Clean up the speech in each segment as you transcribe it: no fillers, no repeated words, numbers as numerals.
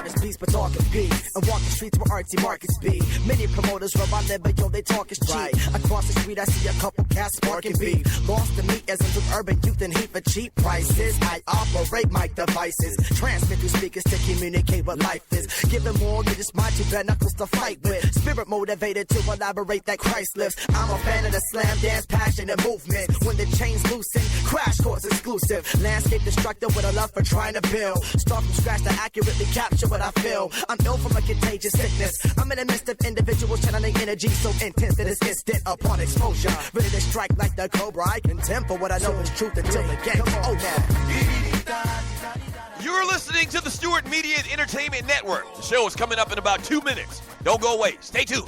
artist beats, but talking beats. And walk the streets where artsy markets be. Many promoters rub I live, but yo, they talk is cheap. Right. Across the street, I see a couple cats sparking beef. Lost in me essence with urban youth and heat for cheap prices. I operate my devices. Transmit through speakers to communicate what life is. Giving more, you just mind you bare knuckles to fight with. Spirit motivated to elaborate that Christ lifts. I'm a fan of the slam dance, passion and movement. When the chains loosen, crash course exclusive. Landscape destructive with a love for trying to build. Start from scratch to accurately capture what I feel. I'm ill from a contagious sickness. I'm in the midst of individuals channeling energy so intense that it's instant upon exposure. Ready to strike like the cobra. I contend for what I know is truth until the game's over. You're listening to the Stewart Media and Entertainment Network. The show is coming up in about 2 minutes. Don't go away. Stay tuned.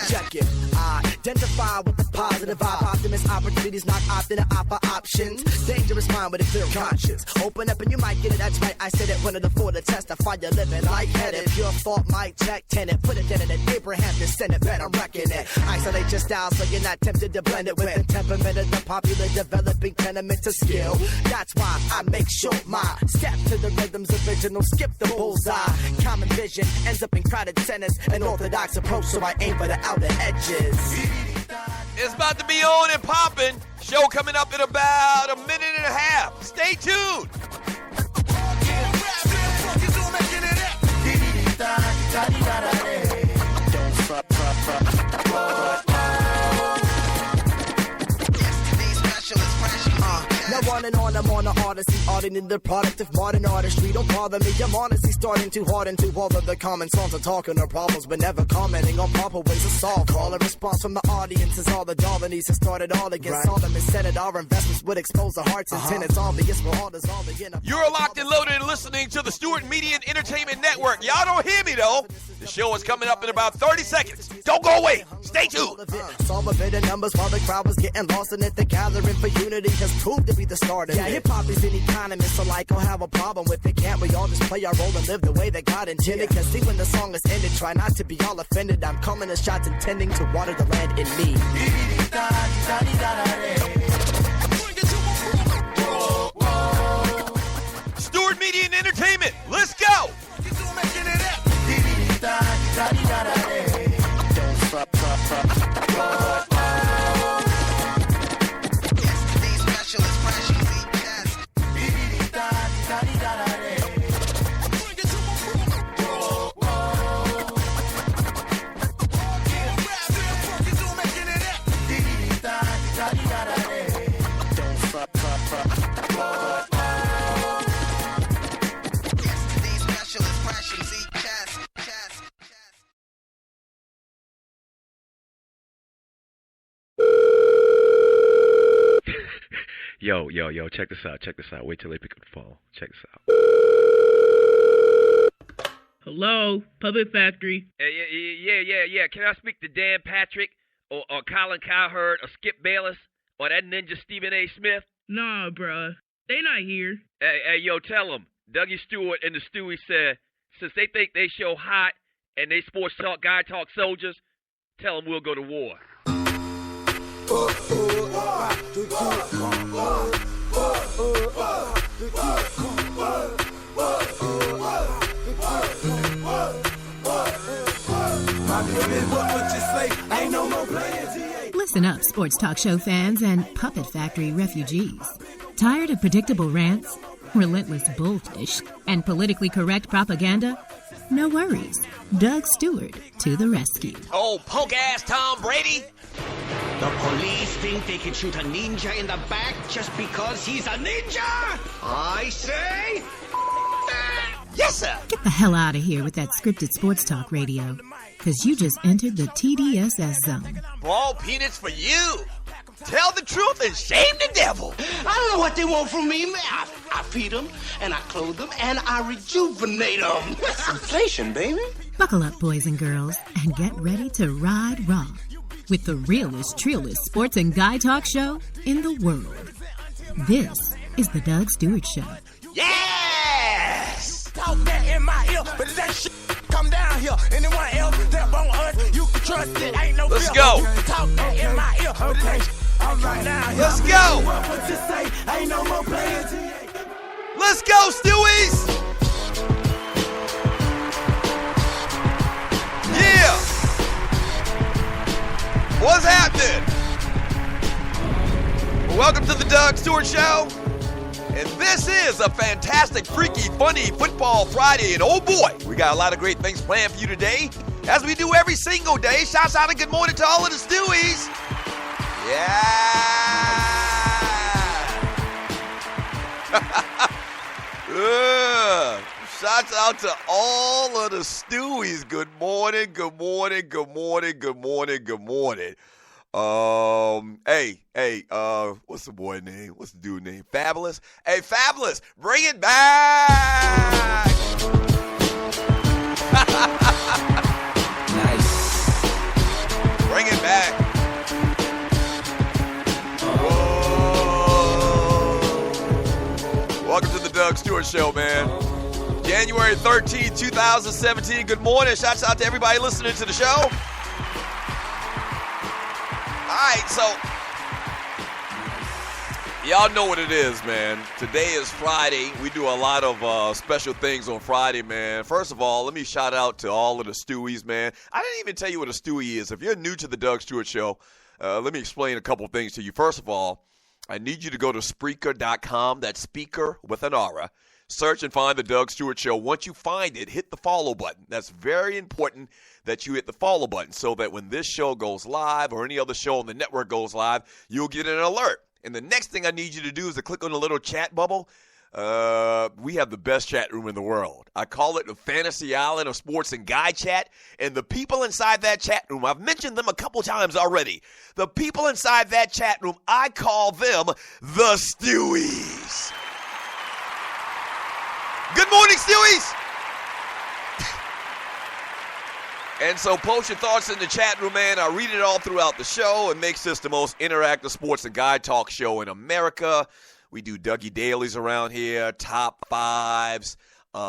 Check it. Identify with the positive vibe. Optimist opportunities, not opting to opt for options. Dangerous mind with a clear conscience. Open up and you might get it, that's right. I said it, one of the four to testify you're living lightheaded. Pure thought, mic check, tenant. Put it in it, Abraham descendant, better reckon it. Isolate your style so you're not tempted to blend it with the temperament of the popular developing tenement to skill. That's why I make sure my step to the rhythm's original. Skip the bullseye. Common vision ends up in crowded centers. An orthodox approach, so I aim for the outer edges. It's about to be on and popping. Show coming up in about a minute and a half. Stay tuned. Now on and on, I'm on the odyssey, auditing the product of modern artistry. Don't bother me, I'm honestly starting too hard into all of the common songs of talking of problems, but never commenting on proper ways to solve. Call a response from the audience is all the dollar needs to start it all against Solomon said it. Our investments would expose the hearts and tenants. Obvious we're all dissolving in a... You're locked and loaded and listening to the Stewart Media and Entertainment Network. Y'all don't hear me, though. The show is coming up in about 30 seconds. Don't go away. Stay tuned. Solve a bit of numbers while the crowd was getting lost in it. The gathering for unity has proved to be the start of it. Yeah, hip-hop is an economist, so like, I'll have a problem with it. Can't we all just play our role and live the way that God intended? Cause see, when the song is ended, try not to be all offended. I'm calling the shots intending to water the land in me. Stewart Media and Entertainment, let's go! Yo, check this out. Wait till they pick up the phone. Check this out. Hello, Puppet Factory. Yeah. Can I speak to Dan Patrick or Colin Cowherd or Skip Bayless or that ninja Stephen A. Smith? Nah, bruh. They not here. Hey, yo, tell them. Dougie Stewart and the Stewie said, since they think they show hot and they sports talk, guy talk soldiers, tell them we'll go to war. Listen up, sports talk show fans and Puppet Factory refugees. Tired of predictable rants, relentless bullfish, and politically correct propaganda? No worries. Doug Stewart to the rescue. Oh, punk-ass Tom Brady. The police think they can shoot a ninja in the back just because he's a ninja? I say... Yes, sir. Get the hell out of here with that scripted sports talk radio, because you just entered the TDSS zone. Ball peanuts for you. Tell the truth and shame the devil. I don't know what they want from me. I feed them, and I clothe them, and I rejuvenate them. Inflation, baby. Buckle up, boys and girls, and get ready to ride raw with the realest, trillest sports and guy talk show in the world. This is the Doug Stewart Show. Yes! Talk that in my ear, but that shit come down here. Anyone else that won't us, you can go. Let's go. Let's go, Stewies. Yeah. What's happening? Well, welcome to the Doug Stewart Show. And this is a fantastic, freaky, funny Football Friday. And oh boy, we got a lot of great things planned for you today, as we do every single day. Shouts out and good morning to all of the Stewies. Yeah. Shouts out to all of the Stewies. Good morning, good morning, good morning, good morning, good morning. What's the boy name? What's the dude name? Fabulous? Hey, Fabulous, bring it back. Nice. Bring it back. Whoa. Welcome to the Doug Stewart Show, man. January 13th, 2017. Good morning. Shouts out to everybody listening to the show. All right, so y'all know what it is, man. Today is Friday. We do a lot of special things on Friday, man. First of all, let me shout out to all of the Stewies, man. I didn't even tell you what a Stewie is. If you're new to the Doug Stewart Show, let me explain a couple things to you. First of all, I need you to go to Spreaker.com. That's speaker with an R. Search and find the Doug Stewart Show. Once you find it, hit the follow button. That's very important that you hit the follow button so that when this show goes live or any other show on the network goes live, you'll get an alert. And the next thing I need you to do is to click on the little chat bubble. We have the best chat room in the world. I call it the Fantasy Island of Sports and Guy Chat. And the people inside that chat room, I've mentioned them a couple times already. The people inside that chat room, I call them the Stewies. Good morning, Stewies! And so post your thoughts in the chat room, man. I read it all throughout the show. It makes this the most interactive sports and guy talk show in America. We do Dougie Dailies around here, top fives. We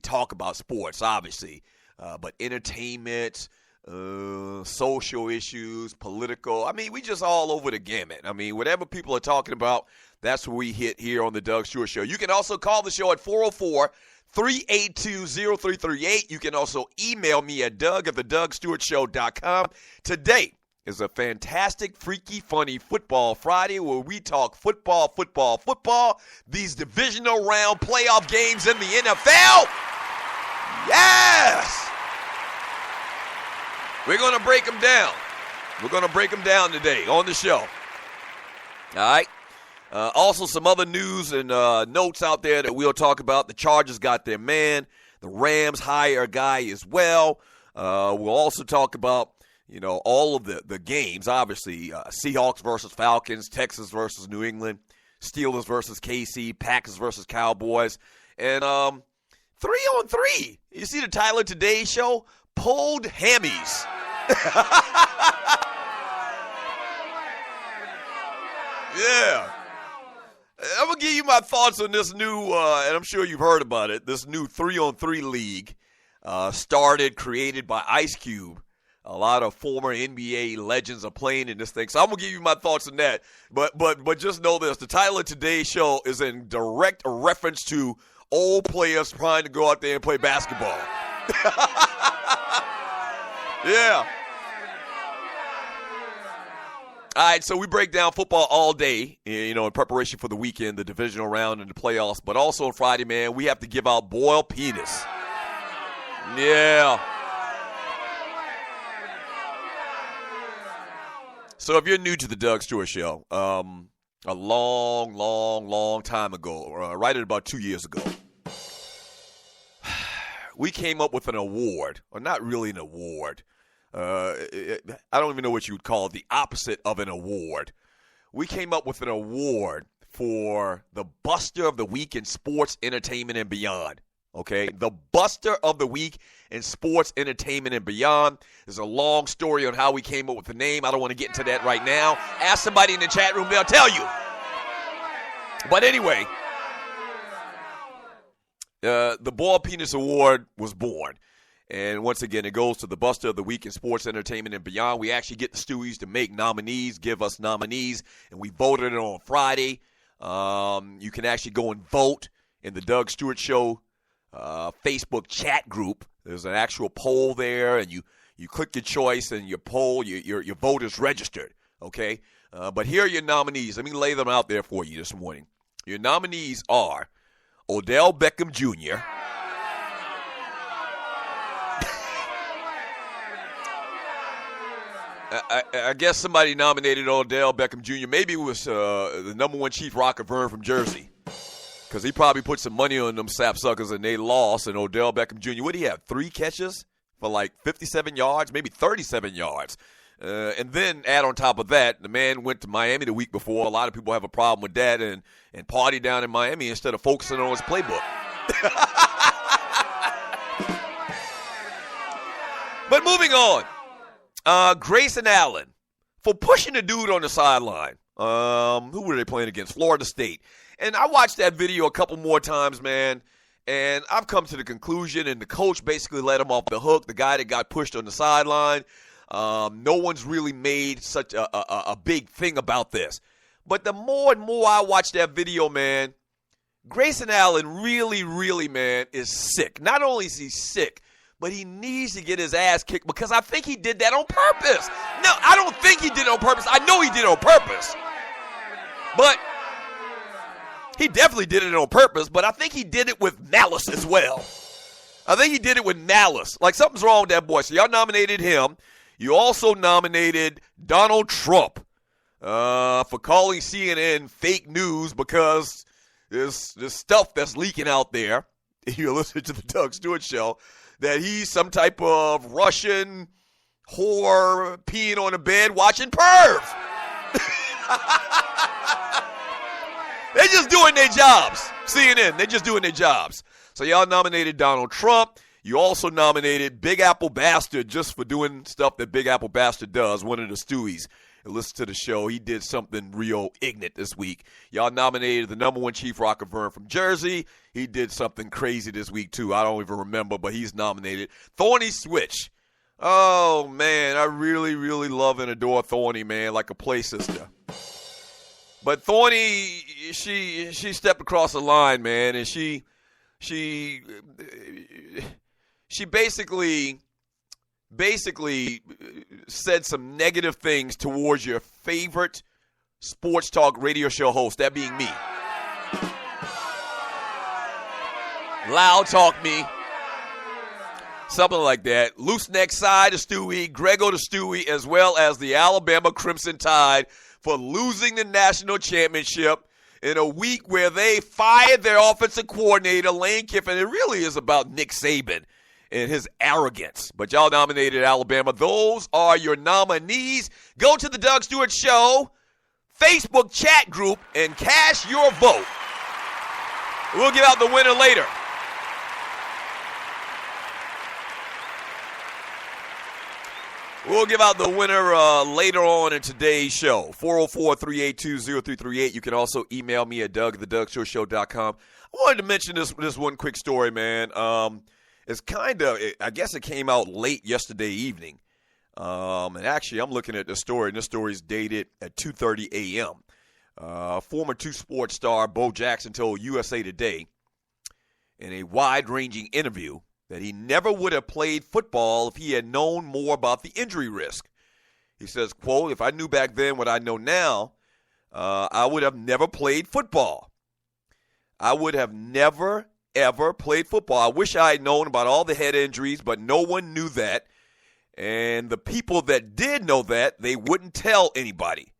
talk about sports, obviously, but entertainment, social issues, political. I mean, we just all over the gamut. I mean, whatever people are talking about, that's where we hit here on the Doug Stewart Show. You can also call the show at 404-382-0338. You can also email me at doug@thedougstewartshow.com. Today is a fantastic, freaky, funny Football Friday where we talk football, these divisional round playoff games in the NFL. Yes! We're going to break them down. We're going to break them down today on the show. All right? Also, some other news and notes out there that we'll talk about. The Chargers got their man. The Rams hire a guy as well. We'll also talk about, all of the games, obviously. Seahawks versus Falcons, Texas versus New England, Steelers versus KC, Packers versus Cowboys. And 3-on-3. You see the title of today's show? Pulled Hammys. Yeah. I'm going to give you my thoughts on this new, and I'm sure you've heard about it, this new 3-on-3 league created by Ice Cube. A lot of former NBA legends are playing in this thing. So I'm going to give you my thoughts on that. But just know this. The title of today's show is in direct reference to old players trying to go out there and play basketball. Yeah. All right, so we break down football all day, in preparation for the weekend, the divisional round and the playoffs. But also on Friday, man, we have to give out boiled penis. Yeah. So if you're new to the Doug Stewart Show, a long time ago, right at about 2 years ago, we came up with an award, or not really an award. I don't even know what you would call it, the opposite of an award. We came up with an award for the Buster of the Week in sports, entertainment, and beyond. Okay, the Buster of the Week in sports, entertainment, and beyond. There's a long story on how we came up with the name. I don't want to get into that right now. Ask somebody in the chat room, they'll tell you. But anyway, the Ball Penis Award was born. And once again, it goes to the Buster of the Week in sports, entertainment, and beyond. We actually get the Stewies to make nominees, give us nominees, and we voted it on Friday. You can actually go and vote in the Doug Stewart Show Facebook chat group. There's an actual poll there, and you click your choice, and your poll, your vote is registered, okay? But here are your nominees. Let me lay them out there for you this morning. Your nominees are Odell Beckham Jr., I guess somebody nominated Odell Beckham Jr. Maybe it was the number one Chief Rocker Vern from Jersey, because he probably put some money on them sapsuckers and they lost. And Odell Beckham Jr., what did he have, 3 catches for like 57 yards, maybe 37 yards? And then add on top of that, the man went to Miami the week before. A lot of people have a problem with that and party down in Miami instead of focusing on his playbook. But moving on. Grayson Allen for pushing the dude on the sideline. Who were they playing against? Florida State. And I watched that video a couple more times, man, and I've come to the conclusion, and the coach basically let him off the hook, the guy that got pushed on the sideline. No one's really made such a big thing about this. But the more and more I watch that video, man, Grayson Allen really, really, man, is sick. Not only is he sick, but he needs to get his ass kicked, because I think he did that on purpose. No, I don't think he did it on purpose. I know he did it on purpose. But he definitely did it on purpose, but I think he did it with malice as well. I think he did it with malice. Like, something's wrong with that boy. So y'all nominated him. You also nominated Donald Trump for calling CNN fake news, because there's stuff that's leaking out there. You listen to the Doug Stewart Show, that he's some type of Russian whore peeing on a bed watching Perv. They're just doing their jobs. CNN, they're just doing their jobs. So y'all nominated Donald Trump. You also nominated Big Apple Bastard just for doing stuff that Big Apple Bastard does, one of the Stewies. And listen to the show. He did something real ignorant this week. Y'all nominated the number one Chief Rocker Vern from Jersey. He did something crazy this week, too. I don't even remember, but he's nominated. Thorny Switch. Oh, man, I really, really love and adore Thorny, man, like a play sister. But Thorny, she stepped across the line, man, and she basically said some negative things towards your favorite sports talk radio show host, that being me. Loud talk me. Something like that. Loose neck side of Stewie, Grego the Stewie, as well as the Alabama Crimson Tide for losing the national championship in a week where they fired their offensive coordinator, Lane Kiffin. It really is about Nick Saban and his arrogance. But y'all nominated Alabama. Those are your nominees. Go to the Doug Stewart Show Facebook chat group and cast your vote. We'll give out the winner later. We'll give out the winner later on in today's show. 404-382-0338. You can also email me at doug@thedougshow.com. I wanted to mention this one quick story, man. It's I guess it came out late yesterday evening. And actually, I'm looking at the story, and this story is dated at 2:30 a.m. Former two-sport star Bo Jackson told USA Today in a wide-ranging interview that he never would have played football if he had known more about the injury risk. He says, quote, "If I knew back then what I know now, I would have never played football. I would have never, ever played football. I wish I had known about all the head injuries, but no one knew that. And the people that did know that, they wouldn't tell anybody."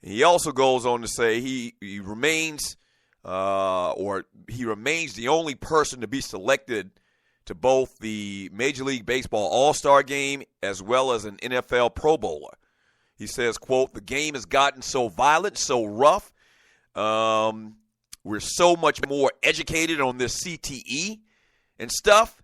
He also goes on to say he remains the only person to be selected to both the Major League Baseball All-Star Game as well as an NFL Pro Bowler. He says, quote, "The game has gotten so violent, so rough. We're so much more educated on this CTE and stuff.